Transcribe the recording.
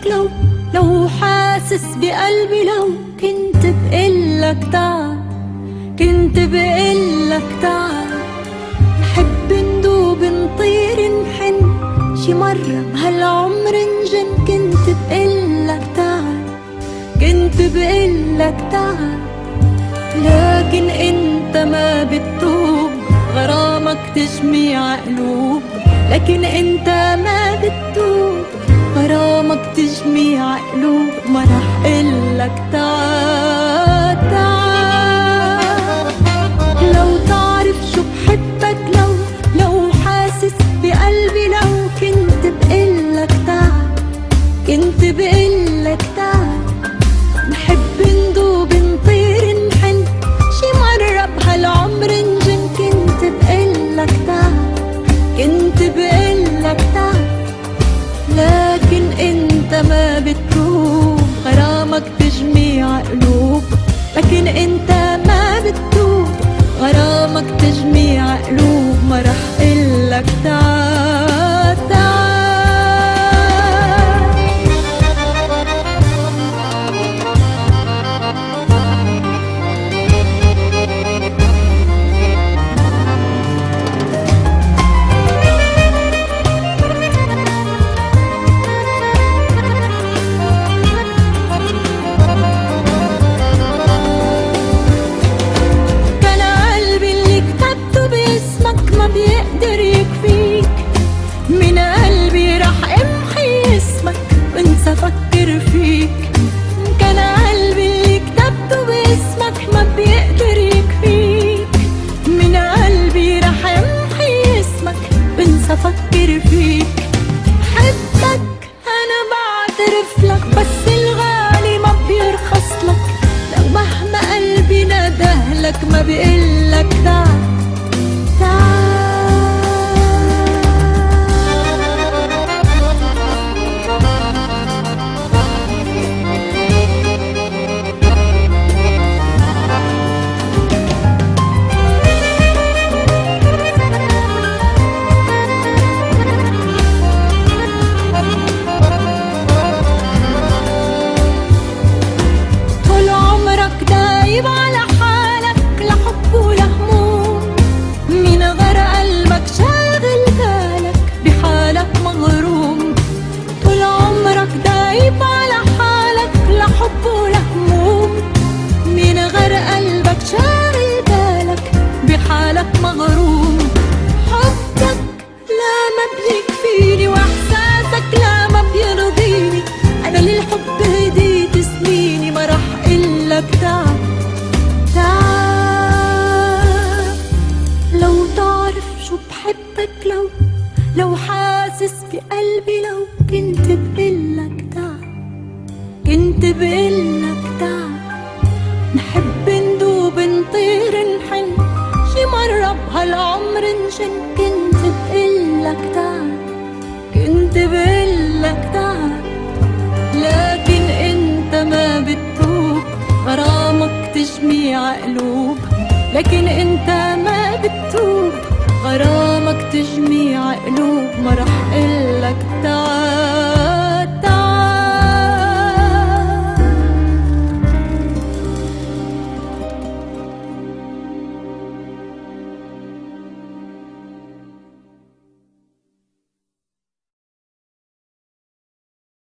لو حاسس بقلبي لو كنت بقلك تعال، كنت بقلك تعال. نحب ندوب نطير نحن شي مرة بهالعمر نجن. كنت بقلك تعال، كنت بقلك تعال. لكن انت ما بتتوب، غرامك تجميع قلوب. لكن انت ما بتتوب، غرامك تجميع قلوب. ما رح قلك تعال تعال. لو تعرف شو بحبك، لو حاسس بقلبي لو كنت بقلك تعال، كنت بقلك تعال. نحب ندوب نطير نحن شي مرة بهالعمر نجن. كنت بقلك تعال، كنت بقلك تعال. لكن انت ما بتتوب، غرامك تجميع قلوب. لكن انت ما بتتوب، غرامك تجميع قلوب. ما رح قلك تعال تعال. بيقدر يكفيك من قلبي، رح امحي اسمك وانسى افكر فيك. كان قلبي اللي كتبته باسمك ما بيقدر يكفيك. من قلبي رح امحي اسمك وانسى افكر فيك. حبك انا بعترف لك، بس الغالي ما بيرخص لك. لو مهما قلبي ندهلك ما بيقلك تعال تعال. دايب على حالك لحب ولهموم، من غير قلبك شاغل بالك بحالك مغروم. طول عمرك دايب على حالك لحب ولهموم، من غير قلبك شاغل بالك بحالك مغروم. حبك لا ما بيكفيني، واحساسك لا ما بيرضيني. انا للحب هديت سنيني، ما رح قلك تعال تعال. لو تعرف شو بحبك، لو حاسس بقلبي لو كنت بقلك تعال، كنت بقلك تعال. نحب ندوب نطير نحن شي مرة بهالعمر نجن. كنت بقلك تعال، كنت بقلك تعال. لكن انت ما بتتوب، غرامك تجميع قلوب. لكن انت ما بتتوب، غرامك تجميع قلوب. ما رح قلك تعال.